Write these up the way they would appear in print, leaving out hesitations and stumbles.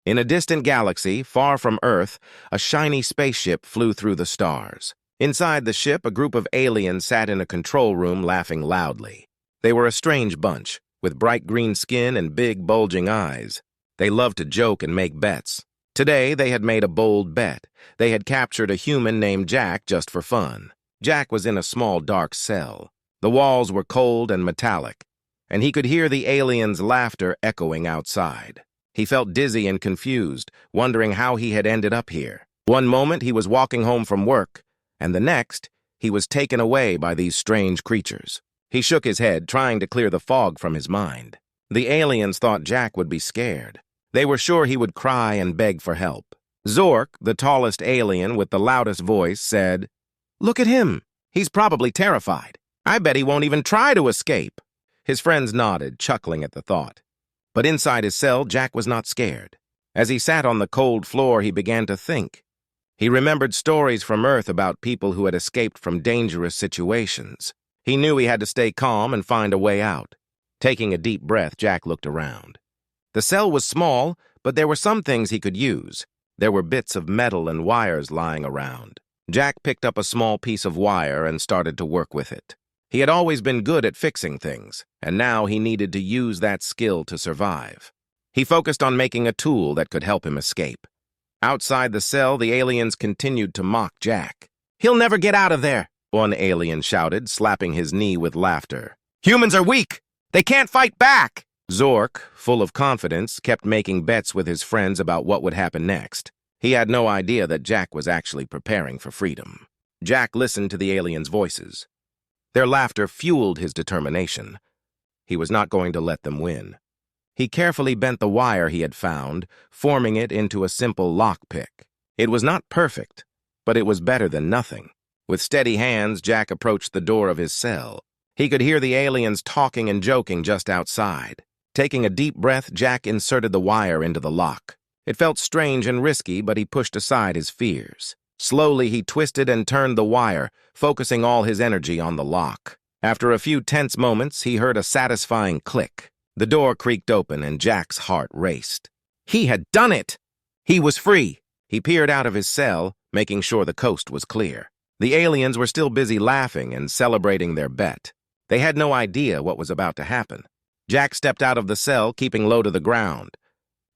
In a distant galaxy, far from Earth, a shiny spaceship flew through the stars. Inside the ship, a group of aliens sat in a control room laughing loudly. They were a strange bunch, with bright green skin and big, bulging eyes. They loved to joke and make bets. Today, they had made a bold bet. They had captured a human named Jack just for fun. Jack was in a small, dark cell. The walls were cold and metallic, and he could hear the aliens' laughter echoing outside. He felt dizzy and confused, wondering how he had ended up here. One moment, he was walking home from work, and the next, he was taken away by these strange creatures. He shook his head, trying to clear the fog from his mind. The aliens thought Jack would be scared. They were sure he would cry and beg for help. Zork, the tallest alien with the loudest voice, said, "Look at him. He's probably terrified. I bet he won't even try to escape." His friends nodded, chuckling at the thought. But inside his cell, Jack was not scared. As he sat on the cold floor, he began to think. He remembered stories from Earth about people who had escaped from dangerous situations. He knew he had to stay calm and find a way out. Taking a deep breath, Jack looked around. The cell was small, but there were some things he could use. There were bits of metal and wires lying around. Jack picked up a small piece of wire and started to work with it. He had always been good at fixing things, and now he needed to use that skill to survive. He focused on making a tool that could help him escape. Outside the cell, the aliens continued to mock Jack. "He'll never get out of there," one alien shouted, slapping his knee with laughter. "Humans are weak! They can't fight back!" Zork, full of confidence, kept making bets with his friends about what would happen next. He had no idea that Jack was actually preparing for freedom. Jack listened to the aliens' voices. Their laughter fueled his determination. He was not going to let them win. He carefully bent the wire he had found, forming it into a simple lockpick. It was not perfect, but it was better than nothing. With steady hands, Jack approached the door of his cell. He could hear the aliens talking and joking just outside. Taking a deep breath, Jack inserted the wire into the lock. It felt strange and risky, but he pushed aside his fears. Slowly, he twisted and turned the wire, focusing all his energy on the lock. After a few tense moments, he heard a satisfying click. The door creaked open, and Jack's heart raced. He had done it! He was free! He peered out of his cell, making sure the coast was clear. The aliens were still busy laughing and celebrating their bet. They had no idea what was about to happen. Jack stepped out of the cell, keeping low to the ground.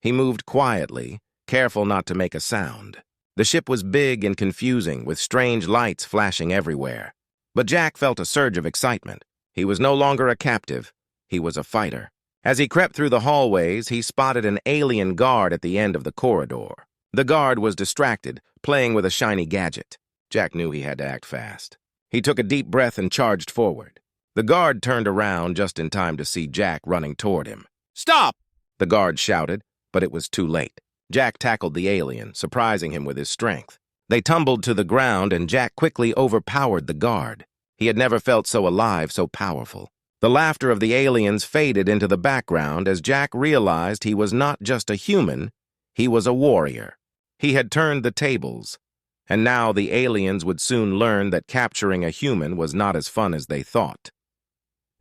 He moved quietly, careful not to make a sound. The ship was big and confusing, with strange lights flashing everywhere. But Jack felt a surge of excitement. He was no longer a captive. He was a fighter. As he crept through the hallways, he spotted an alien guard at the end of the corridor. The guard was distracted, playing with a shiny gadget. Jack knew he had to act fast. He took a deep breath and charged forward. The guard turned around just in time to see Jack running toward him. "Stop!" the guard shouted, but it was too late. Jack tackled the alien, surprising him with his strength. They tumbled to the ground, and Jack quickly overpowered the guard. He had never felt so alive, so powerful. The laughter of the aliens faded into the background as Jack realized he was not just a human, he was a warrior. He had turned the tables, and now the aliens would soon learn that capturing a human was not as fun as they thought.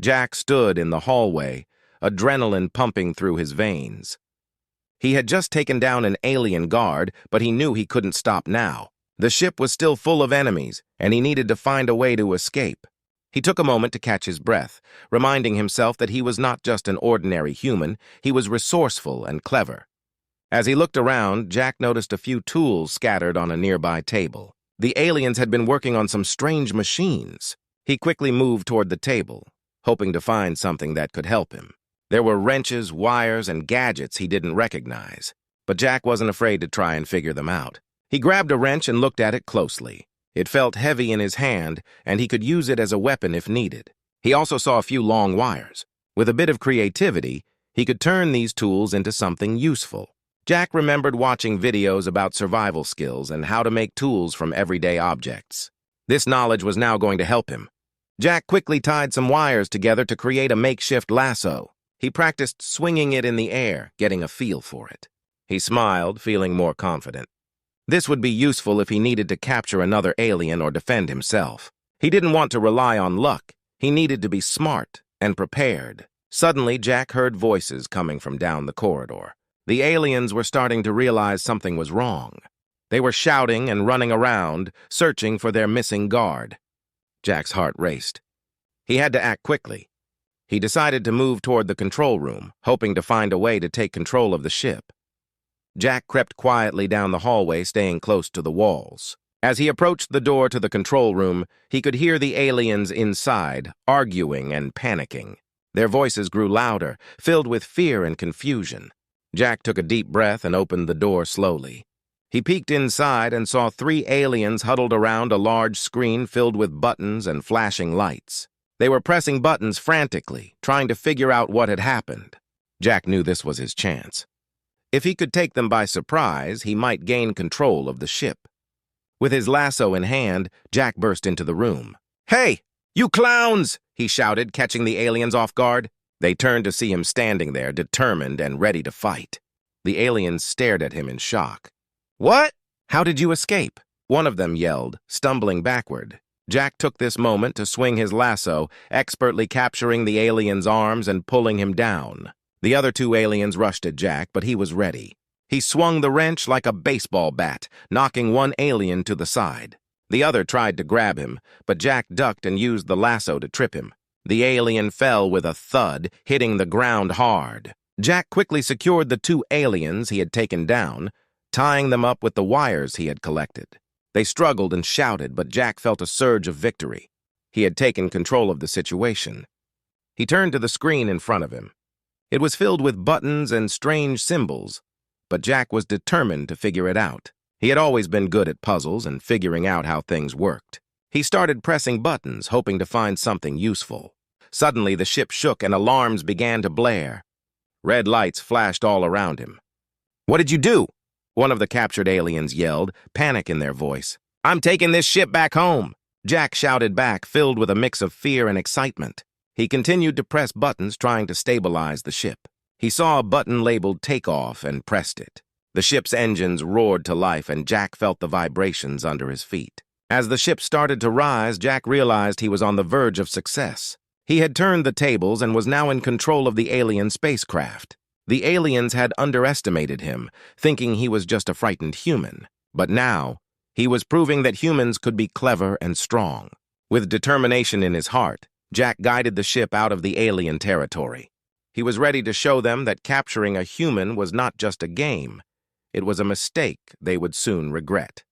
Jack stood in the hallway, adrenaline pumping through his veins. He had just taken down an alien guard, but he knew he couldn't stop now. The ship was still full of enemies, and he needed to find a way to escape. He took a moment to catch his breath, reminding himself that he was not just an ordinary human, he was resourceful and clever. As he looked around, Jack noticed a few tools scattered on a nearby table. The aliens had been working on some strange machines. He quickly moved toward the table, hoping to find something that could help him. There were wrenches, wires, and gadgets he didn't recognize, but Jack wasn't afraid to try and figure them out. He grabbed a wrench and looked at it closely. It felt heavy in his hand, and he could use it as a weapon if needed. He also saw a few long wires. With a bit of creativity, he could turn these tools into something useful. Jack remembered watching videos about survival skills and how to make tools from everyday objects. This knowledge was now going to help him. Jack quickly tied some wires together to create a makeshift lasso. He practiced swinging it in the air, getting a feel for it. He smiled, feeling more confident. This would be useful if he needed to capture another alien or defend himself. He didn't want to rely on luck. He needed to be smart and prepared. Suddenly, Jack heard voices coming from down the corridor. The aliens were starting to realize something was wrong. They were shouting and running around, searching for their missing guard. Jack's heart raced. He had to act quickly. He decided to move toward the control room, hoping to find a way to take control of the ship. Jack crept quietly down the hallway, staying close to the walls. As he approached the door to the control room, he could hear the aliens inside, arguing and panicking. Their voices grew louder, filled with fear and confusion. Jack took a deep breath and opened the door slowly. He peeked inside and saw 3 aliens huddled around a large screen filled with buttons and flashing lights. They were pressing buttons frantically, trying to figure out what had happened. Jack knew this was his chance. If he could take them by surprise, he might gain control of the ship. With his lasso in hand, Jack burst into the room. "Hey, you clowns!" he shouted, catching the aliens off guard. They turned to see him standing there, determined and ready to fight. The aliens stared at him in shock. "What? How did you escape?" one of them yelled, stumbling backward. Jack took this moment to swing his lasso, expertly capturing the alien's arms and pulling him down. The other 2 aliens rushed at Jack, but he was ready. He swung the wrench like a baseball bat, knocking one alien to the side. The other tried to grab him, but Jack ducked and used the lasso to trip him. The alien fell with a thud, hitting the ground hard. Jack quickly secured the 2 aliens he had taken down, tying them up with the wires he had collected. They struggled and shouted, but Jack felt a surge of victory. He had taken control of the situation. He turned to the screen in front of him. It was filled with buttons and strange symbols, but Jack was determined to figure it out. He had always been good at puzzles and figuring out how things worked. He started pressing buttons, hoping to find something useful. Suddenly, the ship shook and alarms began to blare. Red lights flashed all around him. "What did you do?" one of the captured aliens yelled, panic in their voice. "I'm taking this ship back home," Jack shouted back, filled with a mix of fear and excitement. He continued to press buttons, trying to stabilize the ship. He saw a button labeled takeoff and pressed it. The ship's engines roared to life, and Jack felt the vibrations under his feet. As the ship started to rise, Jack realized he was on the verge of success. He had turned the tables and was now in control of the alien spacecraft. The aliens had underestimated him, thinking he was just a frightened human. But now, he was proving that humans could be clever and strong. With determination in his heart, Jack guided the ship out of the alien territory. He was ready to show them that capturing a human was not just a game. It was a mistake they would soon regret.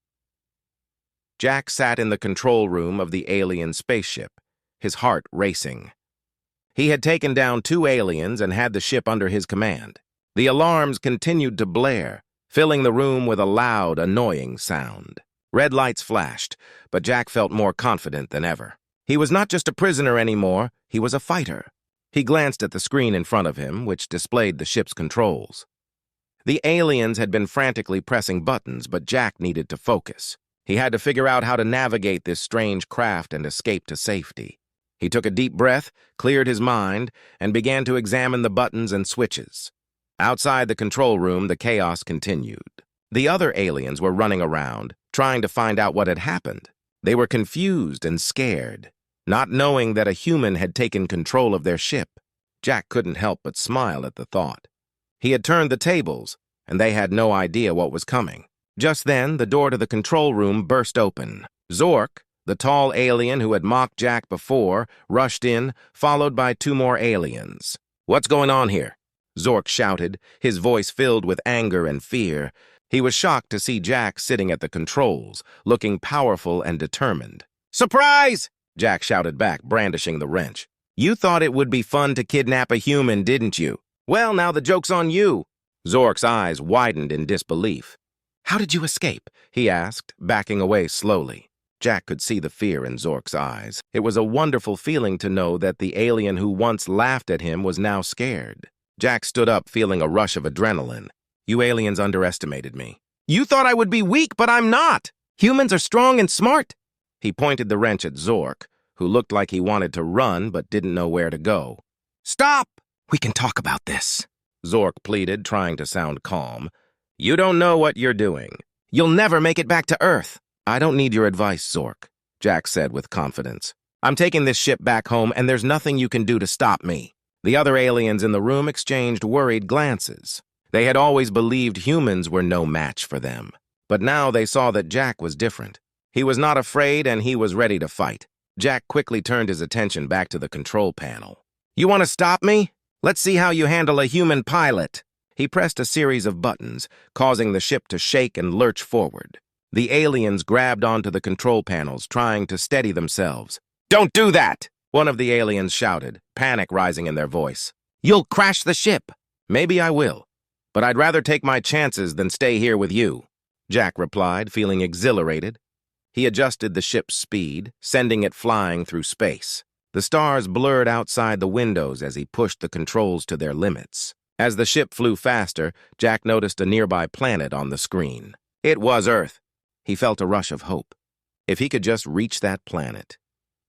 Jack sat in the control room of the alien spaceship, his heart racing. He had taken down 2 aliens and had the ship under his command. The alarms continued to blare, filling the room with a loud, annoying sound. Red lights flashed, but Jack felt more confident than ever. He was not just a prisoner anymore, he was a fighter. He glanced at the screen in front of him, which displayed the ship's controls. The aliens had been frantically pressing buttons, but Jack needed to focus. He had to figure out how to navigate this strange craft and escape to safety. He took a deep breath, cleared his mind, and began to examine the buttons and switches. Outside the control room, the chaos continued. The other aliens were running around, trying to find out what had happened. They were confused and scared, not knowing that a human had taken control of their ship. Jack couldn't help but smile at the thought. He had turned the tables, and they had no idea what was coming. Just then, the door to the control room burst open. Zork, the tall alien who had mocked Jack before, rushed in, followed by 2 more aliens. "What's going on here?" Zork shouted, his voice filled with anger and fear. He was shocked to see Jack sitting at the controls, looking powerful and determined. "Surprise!" Jack shouted back, brandishing the wrench. "You thought it would be fun to kidnap a human, didn't you? Well, now the joke's on you." Zork's eyes widened in disbelief. "How did you escape?" he asked, backing away slowly. Jack could see the fear in Zork's eyes. It was a wonderful feeling to know that the alien who once laughed at him was now scared. Jack stood up, feeling a rush of adrenaline. "You aliens underestimated me." "You thought I would be weak, but I'm not. Humans are strong and smart." He pointed the wrench at Zork, who looked like he wanted to run but didn't know where to go. "Stop! We can talk about this," Zork pleaded, trying to sound calm. "You don't know what you're doing. You'll never make it back to Earth." "I don't need your advice, Zork," Jack said with confidence. "I'm taking this ship back home, and there's nothing you can do to stop me." The other aliens in the room exchanged worried glances. They had always believed humans were no match for them. But now they saw that Jack was different. He was not afraid and he was ready to fight. Jack quickly turned his attention back to the control panel. "You want to stop me? Let's see how you handle a human pilot." He pressed a series of buttons, causing the ship to shake and lurch forward. The aliens grabbed onto the control panels, trying to steady themselves. "Don't do that!" one of the aliens shouted, panic rising in their voice. "You'll crash the ship." "Maybe I will, but I'd rather take my chances than stay here with you," Jack replied, feeling exhilarated. He adjusted the ship's speed, sending it flying through space. The stars blurred outside the windows as he pushed the controls to their limits. As the ship flew faster, Jack noticed a nearby planet on the screen. It was Earth. He felt a rush of hope. If he could just reach that planet,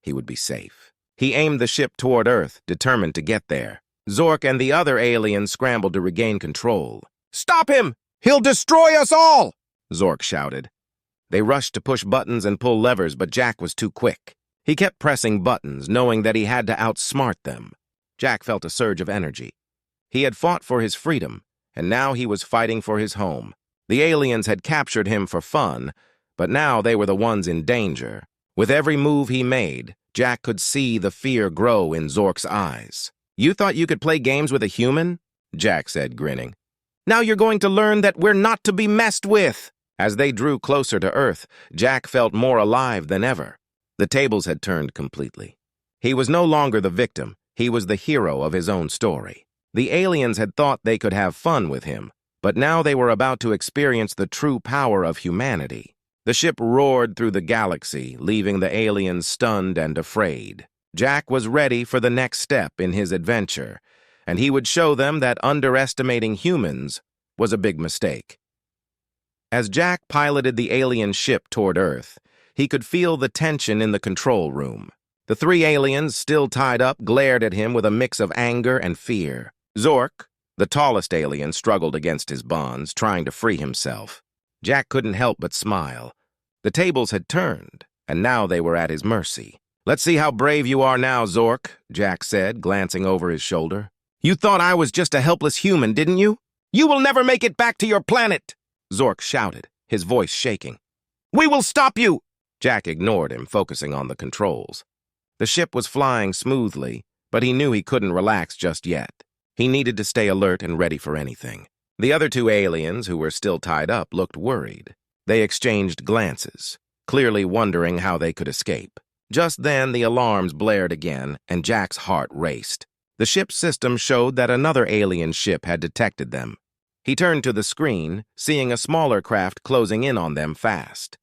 he would be safe. He aimed the ship toward Earth, determined to get there. Zork and the other aliens scrambled to regain control. "Stop him! He'll destroy us all!" Zork shouted. They rushed to push buttons and pull levers, but Jack was too quick. He kept pressing buttons, knowing that he had to outsmart them. Jack felt a surge of energy. He had fought for his freedom, and now he was fighting for his home. The aliens had captured him for fun, but now they were the ones in danger. With every move he made, Jack could see the fear grow in Zork's eyes. "You thought you could play games with a human?" Jack said, grinning. "Now you're going to learn that we're not to be messed with." As they drew closer to Earth, Jack felt more alive than ever. The tables had turned completely. He was no longer the victim. He was the hero of his own story. The aliens had thought they could have fun with him, but now they were about to experience the true power of humanity. The ship roared through the galaxy, leaving the aliens stunned and afraid. Jack was ready for the next step in his adventure, and he would show them that underestimating humans was a big mistake. As Jack piloted the alien ship toward Earth, he could feel the tension in the control room. The three aliens, still tied up, glared at him with a mix of anger and fear. Zork, the tallest alien, struggled against his bonds, trying to free himself. Jack couldn't help but smile. The tables had turned, and now they were at his mercy. "Let's see how brave you are now, Zork," Jack said, glancing over his shoulder. "You thought I was just a helpless human, didn't you? You will never make it back to your planet!" Zork shouted, his voice shaking. "We will stop you!" Jack ignored him, focusing on the controls. The ship was flying smoothly, but he knew he couldn't relax just yet. He needed to stay alert and ready for anything. The other two aliens, who were still tied up, looked worried. They exchanged glances, clearly wondering how they could escape. Just then, the alarms blared again, and Jack's heart raced. The ship's system showed that another alien ship had detected them. He turned to the screen, seeing a smaller craft closing in on them fast.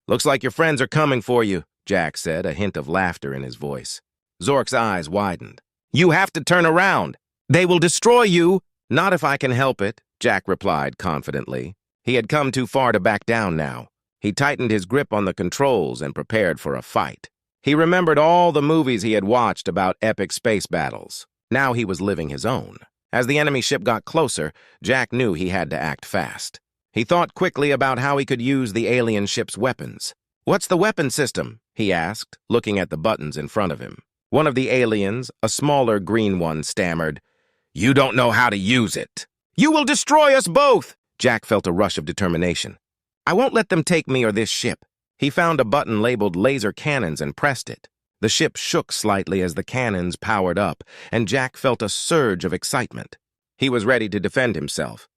"Looks like your friends are coming for you," Jack said, a hint of laughter in his voice. Zork's eyes widened. "You have to turn around. They will destroy you." "Not if I can help it," Jack replied confidently. He had come too far to back down now. He tightened his grip on the controls and prepared for a fight. He remembered all the movies he had watched about epic space battles. Now he was living his own. As the enemy ship got closer, Jack knew he had to act fast. He thought quickly about how he could use the alien ship's weapons. "What's the weapon system?" he asked, looking at the buttons in front of him. One of the aliens, a smaller green one, stammered, "You don't know how to use it." "You will destroy us both!" Jack felt a rush of determination. "I won't let them take me or this ship." He found a button labeled laser cannons and pressed it. The ship shook slightly as the cannons powered up, and Jack felt a surge of excitement. He was ready to defend himself.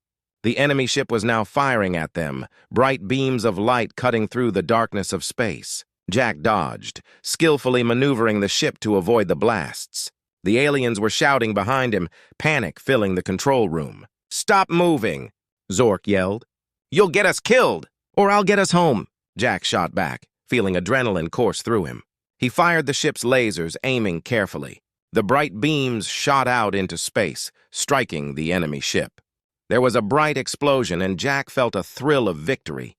The enemy ship was now firing at them, bright beams of light cutting through the darkness of space. Jack dodged, skillfully maneuvering the ship to avoid the blasts. The aliens were shouting behind him, panic filling the control room. "Stop moving!" Zork yelled. "You'll get us killed, or I'll get us home," Jack shot back, feeling adrenaline course through him. He fired the ship's lasers, aiming carefully. The bright beams shot out into space, striking the enemy ship. There was a bright explosion, and Jack felt a thrill of victory.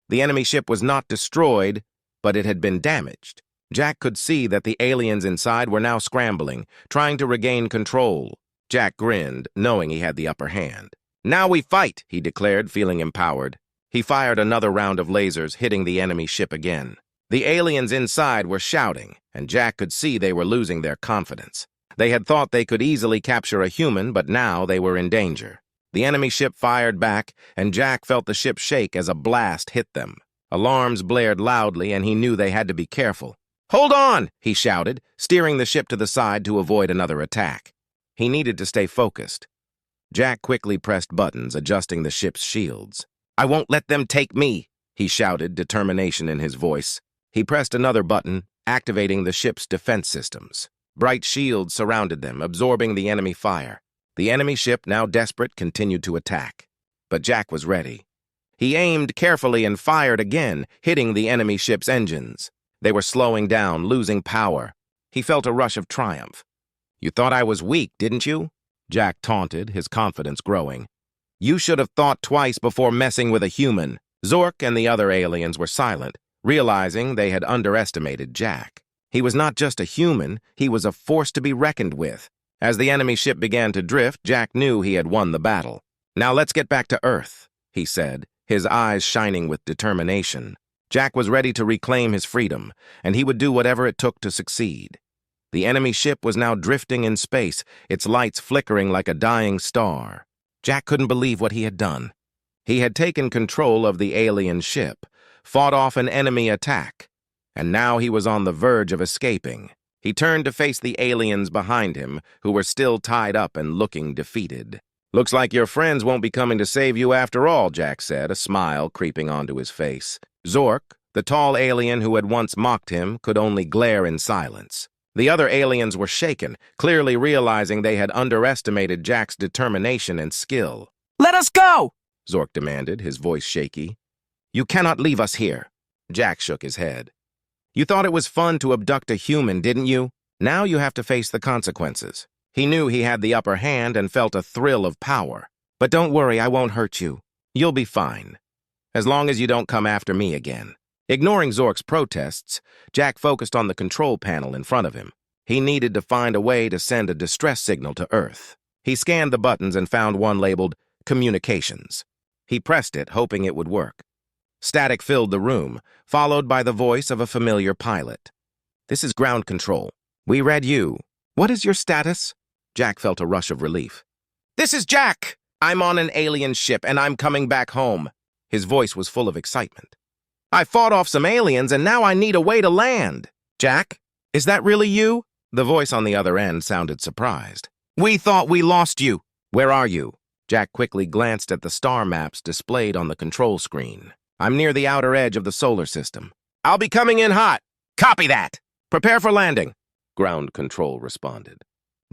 The enemy ship was not destroyed, but it had been damaged. Jack could see that the aliens inside were now scrambling, trying to regain control. Jack grinned, knowing he had the upper hand. "Now we fight," he declared, feeling empowered. He fired another round of lasers, hitting the enemy ship again. The aliens inside were shouting, and Jack could see they were losing their confidence. They had thought they could easily capture a human, but now they were in danger. The enemy ship fired back, and Jack felt the ship shake as a blast hit them. Alarms blared loudly, and he knew they had to be careful. "Hold on!" he shouted, steering the ship to the side to avoid another attack. He needed to stay focused. Jack quickly pressed buttons, adjusting the ship's shields. "I won't let them take me!" he shouted, determination in his voice. He pressed another button, activating the ship's defense systems. Bright shields surrounded them, absorbing the enemy fire. The enemy ship, now desperate, continued to attack. But Jack was ready. He aimed carefully and fired again, hitting the enemy ship's engines. They were slowing down, losing power. He felt a rush of triumph. "You thought I was weak, didn't you?" Jack taunted, his confidence growing. "You should have thought twice before messing with a human." Zork and the other aliens were silent, realizing they had underestimated Jack. He was not just a human, he was a force to be reckoned with. As the enemy ship began to drift, Jack knew he had won the battle. "Now let's get back to Earth," he said, his eyes shining with determination. Jack was ready to reclaim his freedom, and he would do whatever it took to succeed. The enemy ship was now drifting in space, its lights flickering like a dying star. Jack couldn't believe what he had done. He had taken control of the alien ship, fought off an enemy attack, and now he was on the verge of escaping. He turned to face the aliens behind him, who were still tied up and looking defeated. "Looks like your friends won't be coming to save you after all," Jack said, a smile creeping onto his face. Zork, the tall alien who had once mocked him, could only glare in silence. The other aliens were shaken, clearly realizing they had underestimated Jack's determination and skill. "Let us go!" Zork demanded, his voice shaky. "You cannot leave us here." Jack shook his head. "You thought it was fun to abduct a human, didn't you? Now you have to face the consequences." He knew he had the upper hand and felt a thrill of power. "But don't worry, I won't hurt you. You'll be fine. As long as you don't come after me again." Ignoring Zork's protests, Jack focused on the control panel in front of him. He needed to find a way to send a distress signal to Earth. He scanned the buttons and found one labeled Communications. He pressed it, hoping it would work. Static filled the room, followed by the voice of a familiar pilot. "This is ground control. We read you. What is your status?" Jack felt a rush of relief. "This is Jack! I'm on an alien ship, and I'm coming back home." His voice was full of excitement. "I fought off some aliens, and now I need a way to land." "Jack, is that really you?" The voice on the other end sounded surprised. "We thought we lost you. Where are you?" Jack quickly glanced at the star maps displayed on the control screen. "I'm near the outer edge of the solar system." "I'll be coming in hot." "Copy that. Prepare for landing." Ground control responded.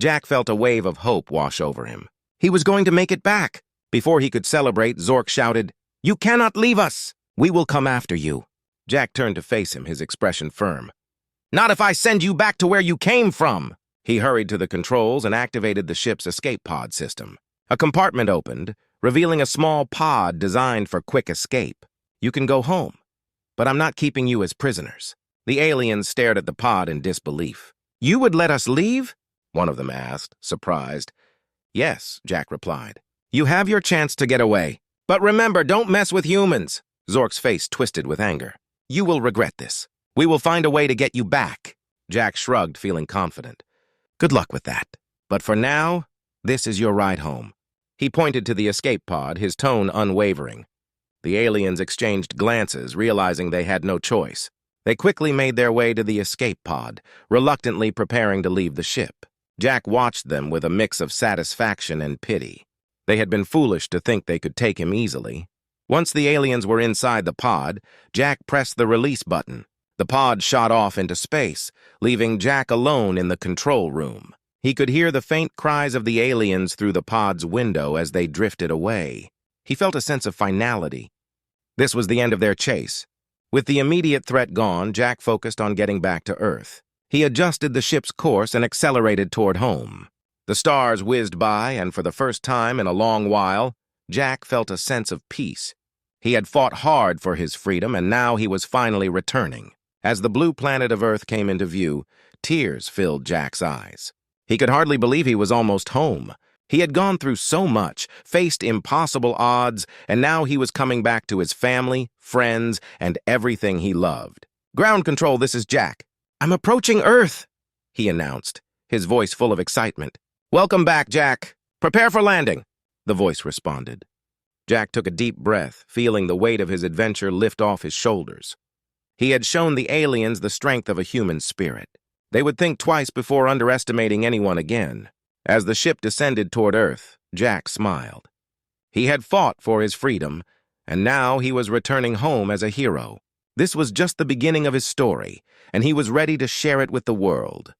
Jack felt a wave of hope wash over him. He was going to make it back. Before he could celebrate, Zork shouted, "You cannot leave us! We will come after you." Jack turned to face him, his expression firm. "Not if I send you back to where you came from!" He hurried to the controls and activated the ship's escape pod system. A compartment opened, revealing a small pod designed for quick escape. "You can go home, but I'm not keeping you as prisoners." The aliens stared at the pod in disbelief. "You would let us leave?" one of them asked, surprised. "Yes," Jack replied. "You have your chance to get away. But remember, don't mess with humans." Zork's face twisted with anger. "You will regret this. We will find a way to get you back." Jack shrugged, feeling confident. "Good luck with that. But for now, this is your ride home." He pointed to the escape pod, his tone unwavering. The aliens exchanged glances, realizing they had no choice. They quickly made their way to the escape pod, reluctantly preparing to leave the ship. Jack watched them with a mix of satisfaction and pity. They had been foolish to think they could take him easily. Once the aliens were inside the pod, Jack pressed the release button. The pod shot off into space, leaving Jack alone in the control room. He could hear the faint cries of the aliens through the pod's window as they drifted away. He felt a sense of finality. This was the end of their chase. With the immediate threat gone, Jack focused on getting back to Earth. He adjusted the ship's course and accelerated toward home. The stars whizzed by, and for the first time in a long while, Jack felt a sense of peace. He had fought hard for his freedom, and now he was finally returning. As the blue planet of Earth came into view, tears filled Jack's eyes. He could hardly believe he was almost home. He had gone through so much, faced impossible odds, and now he was coming back to his family, friends, and everything he loved. "Ground control, this is Jack. I'm approaching Earth," he announced, his voice full of excitement. "Welcome back, Jack. Prepare for landing." the voice responded. Jack took a deep breath, feeling the weight of his adventure lift off his shoulders. He had shown the aliens the strength of a human spirit. They would think twice before underestimating anyone again. As the ship descended toward Earth, Jack smiled. He had fought for his freedom, and now he was returning home as a hero. This was just the beginning of his story, and he was ready to share it with the world.